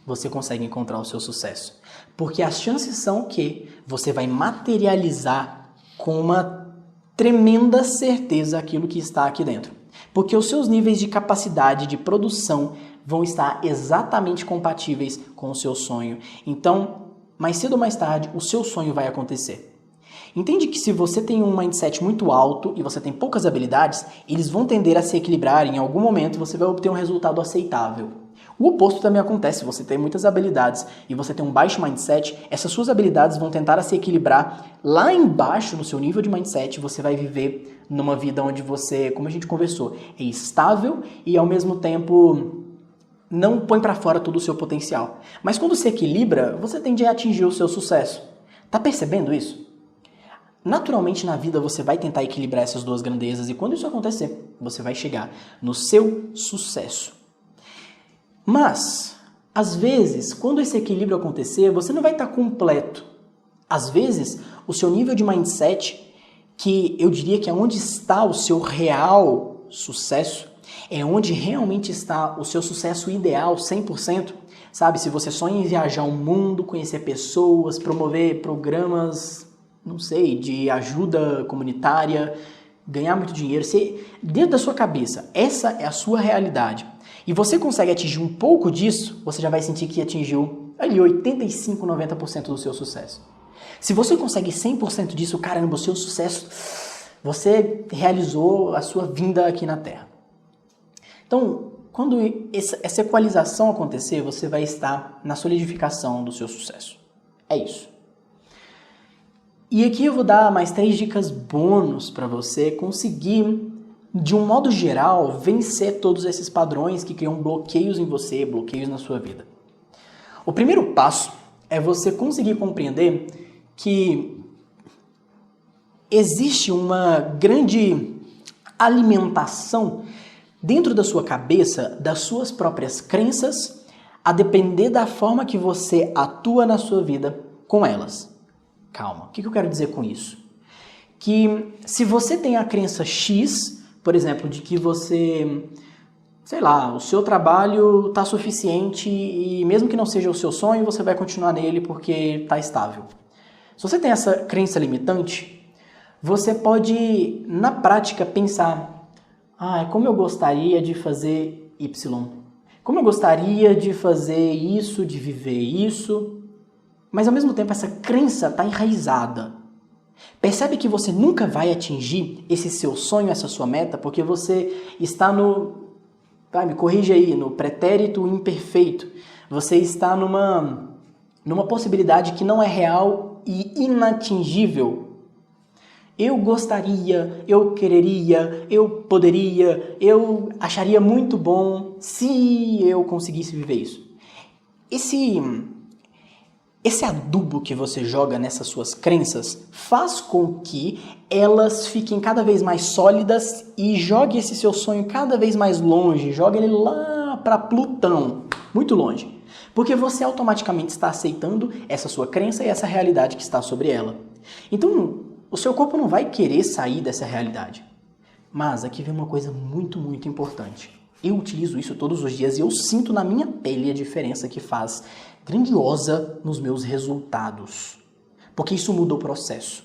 você consegue encontrar o seu sucesso. Porque as chances são que você vai materializar com uma tremenda certeza aquilo que está aqui dentro. Porque os seus níveis de capacidade de produção vão estar exatamente compatíveis com o seu sonho. Então, mais cedo ou mais tarde, o seu sonho vai acontecer. Entende que se você tem um mindset muito alto e você tem poucas habilidades, eles vão tender a se equilibrar e em algum momento você vai obter um resultado aceitável. O oposto também acontece, se você tem muitas habilidades e você tem um baixo mindset, essas suas habilidades vão tentar se equilibrar lá embaixo no seu nível de mindset, você vai viver numa vida onde você, como a gente conversou, é estável e ao mesmo tempo não põe para fora todo o seu potencial. Mas quando se equilibra, você tende a atingir o seu sucesso. Tá percebendo isso? Naturalmente na vida você vai tentar equilibrar essas duas grandezas e quando isso acontecer, você vai chegar no seu sucesso. Mas, às vezes, quando esse equilíbrio acontecer, você não vai estar completo. Às vezes, o seu nível de mindset, que eu diria que é onde está o seu real sucesso, é onde realmente está o seu sucesso ideal, 100%. Sabe, se você sonha em viajar o mundo, conhecer pessoas, promover programas, não sei, de ajuda comunitária, ganhar muito dinheiro, dentro da sua cabeça, essa é a sua realidade. E você consegue atingir um pouco disso, você já vai sentir que atingiu ali 85, 90% do seu sucesso. Se você consegue 100% disso, caramba, o seu sucesso, você realizou a sua vinda aqui na Terra. Então, quando essa equalização acontecer, você vai estar na solidificação do seu sucesso. É isso. E aqui eu vou dar mais 3 dicas bônus para você conseguir, de um modo geral, vencer todos esses padrões que criam bloqueios em você, bloqueios na sua vida. O primeiro passo é você conseguir compreender que existe uma grande alimentação dentro da sua cabeça, das suas próprias crenças, a depender da forma que você atua na sua vida com elas. Calma, o que eu quero dizer com isso? Que se você tem a crença X, por exemplo, de que você sei lá, o seu trabalho está suficiente e mesmo que não seja o seu sonho, você vai continuar nele porque está estável. Se você tem essa crença limitante, você pode, na prática, pensar: como eu gostaria de fazer Y. Como eu gostaria de fazer isso, de viver isso. Mas ao mesmo tempo essa crença está enraizada. Percebe que você nunca vai atingir esse seu sonho, essa sua meta, porque você está me corrija aí, no pretérito imperfeito. Você está numa possibilidade que não é real e inatingível. Eu gostaria, eu quereria, eu poderia, eu acharia muito bom se eu conseguisse viver isso. Esse adubo que você joga nessas suas crenças faz com que elas fiquem cada vez mais sólidas e jogue esse seu sonho cada vez mais longe, joga ele lá para Plutão, muito longe. Porque você automaticamente está aceitando essa sua crença e essa realidade que está sobre ela. Então, o seu corpo não vai querer sair dessa realidade. Mas aqui vem uma coisa muito, muito importante. Eu utilizo isso todos os dias e eu sinto na minha pele a diferença que faz grandiosa nos meus resultados. Porque isso muda o processo.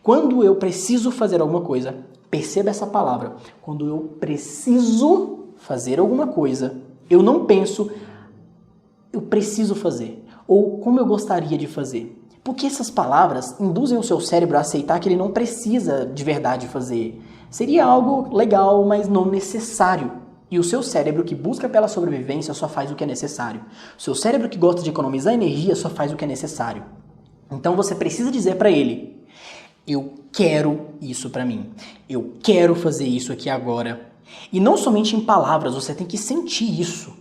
Quando eu preciso fazer alguma coisa, perceba essa palavra. Quando eu preciso fazer alguma coisa, eu não penso, eu preciso fazer, ou como eu gostaria de fazer. Porque essas palavras induzem o seu cérebro a aceitar que ele não precisa de verdade fazer. Seria algo legal, mas não necessário. E o seu cérebro que busca pela sobrevivência só faz o que é necessário. O seu cérebro que gosta de economizar energia só faz o que é necessário. Então você precisa dizer para ele: eu quero isso para mim. Eu quero fazer isso aqui agora. E não somente em palavras, você tem que sentir isso.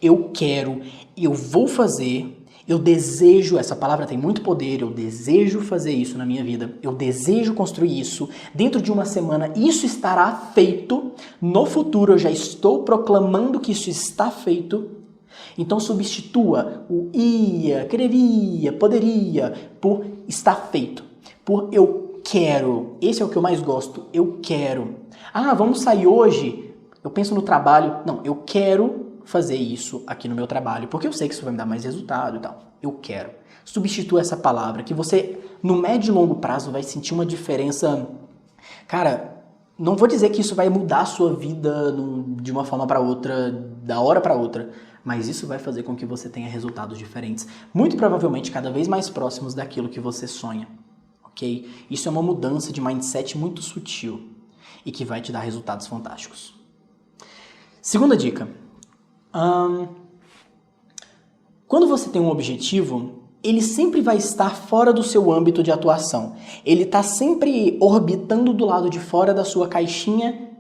Eu quero, eu vou fazer. Eu desejo, essa palavra tem muito poder, eu desejo fazer isso na minha vida, eu desejo construir isso, dentro de uma semana isso estará feito, no futuro eu já estou proclamando que isso está feito. Então substitua o ia, quereria, poderia, por está feito, por eu quero. Esse é o que eu mais gosto, eu quero. Vamos sair hoje? Eu penso no trabalho, não, eu quero fazer isso aqui no meu trabalho, porque eu sei que isso vai me dar mais resultado e tal. Eu quero. Substitua essa palavra, que você, no médio e longo prazo, vai sentir uma diferença. Cara, não vou dizer que isso vai mudar a sua vida de uma forma para outra, da hora para outra, mas isso vai fazer com que você tenha resultados diferentes, muito provavelmente cada vez mais próximos daquilo que você sonha, ok? Isso é uma mudança de mindset muito sutil e que vai te dar resultados fantásticos. Segunda dica. Quando você tem um objetivo, ele sempre vai estar fora do seu âmbito de atuação. Ele está sempre orbitando do lado de fora da sua caixinha,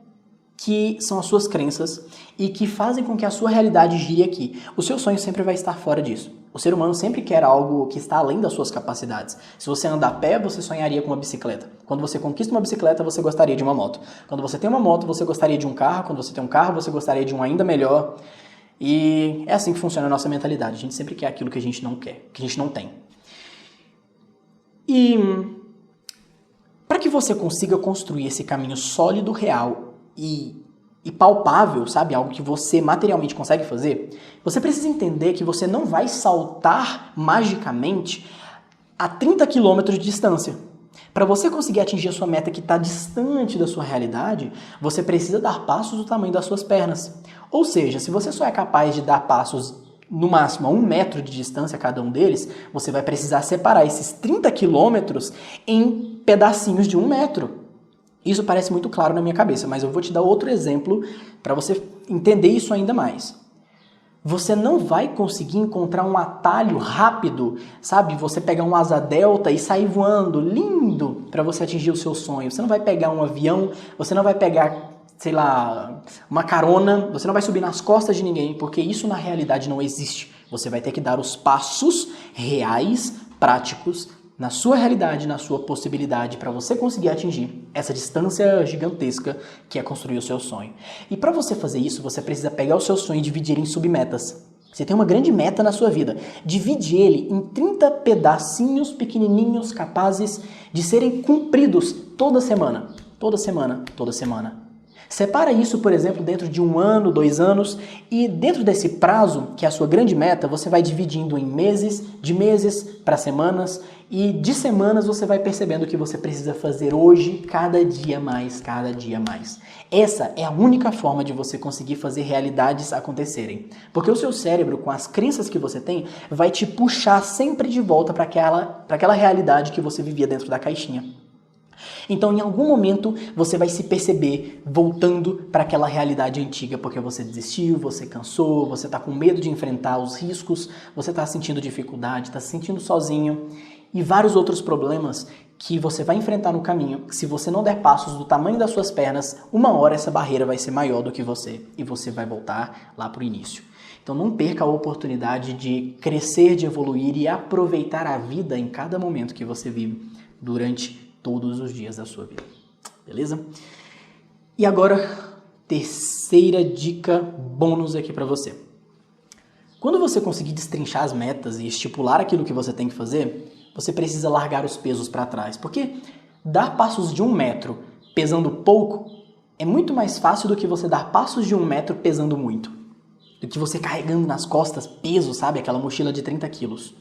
que são as suas crenças, e que fazem com que a sua realidade gire aqui. O seu sonho sempre vai estar fora disso. O ser humano sempre quer algo que está além das suas capacidades. Se você anda a pé, você sonharia com uma bicicleta. Quando você conquista uma bicicleta, você gostaria de uma moto. Quando você tem uma moto, você gostaria de um carro. Quando você tem um carro, você gostaria de um ainda melhor. E é assim que funciona a nossa mentalidade. A gente sempre quer aquilo que a gente não quer, que a gente não tem. E para que você consiga construir esse caminho sólido, real e palpável, sabe? Algo que você materialmente consegue fazer, você precisa entender que você não vai saltar magicamente a 30 quilômetros de distância. Para você conseguir atingir a sua meta que está distante da sua realidade, você precisa dar passos do tamanho das suas pernas. Ou seja, se você só é capaz de dar passos no máximo a 1 metro de distância cada um deles, você vai precisar separar esses 30 quilômetros em pedacinhos de 1 metro. Isso parece muito claro na minha cabeça, mas eu vou te dar outro exemplo para você entender isso ainda mais. Você não vai conseguir encontrar um atalho rápido, sabe? Você pegar um asa delta e sair voando, lindo, para você atingir o seu sonho. Você não vai pegar um avião, você não vai pegar, sei lá, uma carona, você não vai subir nas costas de ninguém, porque isso na realidade não existe. Você vai ter que dar os passos reais, práticos, na sua realidade, na sua possibilidade, para você conseguir atingir essa distância gigantesca que é construir o seu sonho. E para você fazer isso, você precisa pegar o seu sonho e dividir em submetas. Você tem uma grande meta na sua vida. Divide ele em 30 pedacinhos pequenininhos capazes de serem cumpridos toda semana. Toda semana, toda semana. Separa isso, por exemplo, dentro de 1 ano, 2 anos, e dentro desse prazo, que é a sua grande meta, você vai dividindo em meses, de meses para semanas, e de semanas você vai percebendo o que você precisa fazer hoje, cada dia mais, cada dia mais. Essa é a única forma de você conseguir fazer realidades acontecerem. Porque o seu cérebro, com as crenças que você tem, vai te puxar sempre de volta para aquela realidade que você vivia dentro da caixinha. Então, em algum momento, você vai se perceber voltando para aquela realidade antiga, porque você desistiu, você cansou, você está com medo de enfrentar os riscos, você está sentindo dificuldade, está se sentindo sozinho e vários outros problemas que você vai enfrentar no caminho. Se você não der passos do tamanho das suas pernas, uma hora essa barreira vai ser maior do que você e você vai voltar lá para o início. Então não perca a oportunidade de crescer, de evoluir e aproveitar a vida em cada momento que você vive durante todos os dias da sua vida. Beleza? E agora, terceira dica bônus aqui para você. Quando você conseguir destrinchar as metas e estipular aquilo que você tem que fazer, você precisa largar os pesos para trás. Porque dar passos de 1 metro pesando pouco é muito mais fácil do que você dar passos de 1 metro pesando muito. Do que você carregando nas costas peso, sabe? Aquela mochila de 30 quilos. O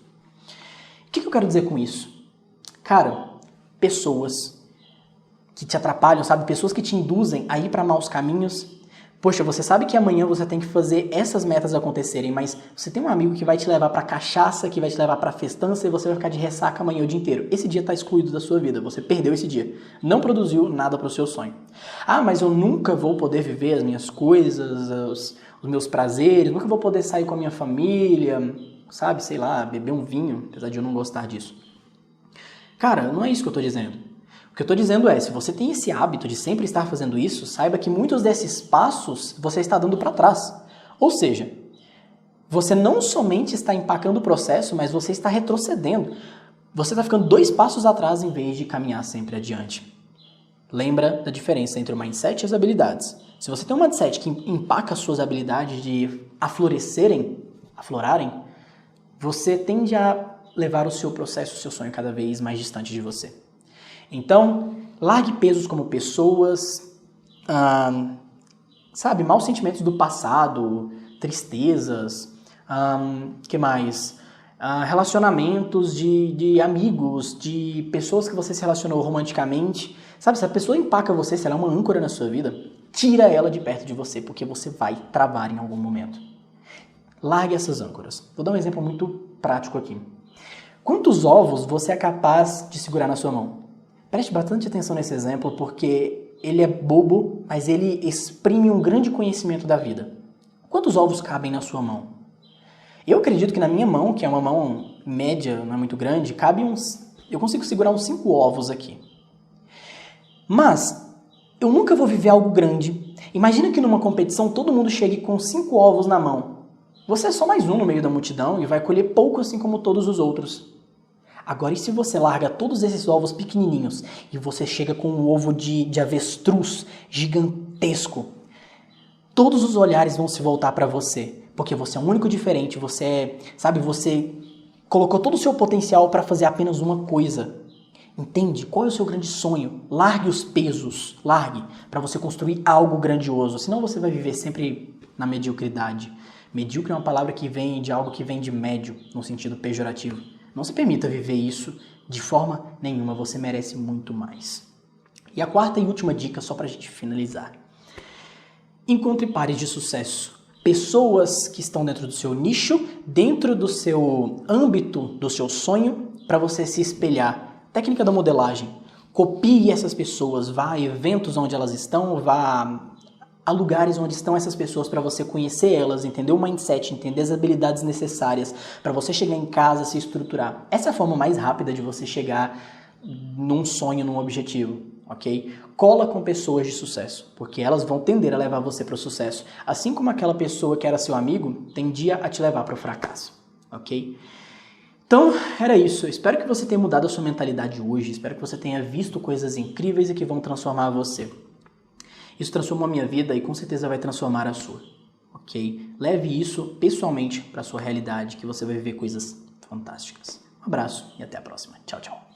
que eu quero dizer com isso? Cara, pessoas que te atrapalham, sabe? Pessoas que te induzem a ir para maus caminhos. Poxa, você sabe que amanhã você tem que fazer essas metas acontecerem, mas você tem um amigo que vai te levar para cachaça, que vai te levar para festança e você vai ficar de ressaca amanhã o dia inteiro. Esse dia está excluído da sua vida, você perdeu esse dia. Não produziu nada para o seu sonho. Ah, mas eu nunca vou poder viver as minhas coisas, os meus prazeres, nunca vou poder sair com a minha família, sabe? Sei lá, beber um vinho, apesar de eu não gostar disso. Cara, não é isso que eu estou dizendo. O que eu estou dizendo é, se você tem esse hábito de sempre estar fazendo isso, saiba que muitos desses passos você está dando para trás. Ou seja, você não somente está empacando o processo, mas você está retrocedendo. Você está ficando 2 passos atrás em vez de caminhar sempre adiante. Lembra da diferença entre o mindset e as habilidades. Se você tem um mindset que empaca as suas habilidades de aflorarem, você tende a levar o seu processo, o seu sonho cada vez mais distante de você. Então, largue pesos como pessoas, sabe, maus sentimentos do passado, tristezas, que mais? Relacionamentos de amigos, de pessoas que você se relacionou romanticamente. Sabe, se a pessoa empaca você, se ela é uma âncora na sua vida, tira ela de perto de você, porque você vai travar em algum momento. Largue essas âncoras. Vou dar um exemplo muito prático aqui. Quantos ovos você é capaz de segurar na sua mão? Preste bastante atenção nesse exemplo, porque ele é bobo, mas ele exprime um grande conhecimento da vida. Quantos ovos cabem na sua mão? Eu acredito que na minha mão, que é uma mão média, não é muito grande, eu consigo segurar uns 5 ovos aqui. Mas eu nunca vou viver algo grande. Imagina que numa competição todo mundo chegue com 5 ovos na mão. Você é só mais um no meio da multidão e vai colher pouco assim como todos os outros. Agora, e se você larga todos esses ovos pequenininhos e você chega com um ovo de avestruz gigantesco? Todos os olhares vão se voltar para você, porque você é o único diferente, você colocou todo o seu potencial para fazer apenas uma coisa. Entende? Qual é o seu grande sonho? Largue os pesos, largue, para você construir algo grandioso, senão você vai viver sempre na mediocridade. Medíocre é uma palavra que vem de algo que vem de médio, no sentido pejorativo. Não se permita viver isso de forma nenhuma, você merece muito mais. E a quarta e última dica, só para a gente finalizar. Encontre pares de sucesso. Pessoas que estão dentro do seu nicho, dentro do seu âmbito, do seu sonho, para você se espelhar. Técnica da modelagem. Copie essas pessoas, vá a eventos onde elas estão, vá a lugares onde estão essas pessoas para você conhecer elas, entender o mindset, entender as habilidades necessárias para você chegar em casa, se estruturar. Essa é a forma mais rápida de você chegar num sonho, num objetivo, ok? Cola com pessoas de sucesso, porque elas vão tender a levar você para o sucesso, assim como aquela pessoa que era seu amigo tendia a te levar para o fracasso, ok? Então, era isso. Eu espero que você tenha mudado a sua mentalidade hoje, espero que você tenha visto coisas incríveis e que vão transformar você. Isso transformou a minha vida e com certeza vai transformar a sua, ok? Leve isso pessoalmente para a sua realidade, que você vai viver coisas fantásticas. Um abraço e até a próxima. Tchau, tchau.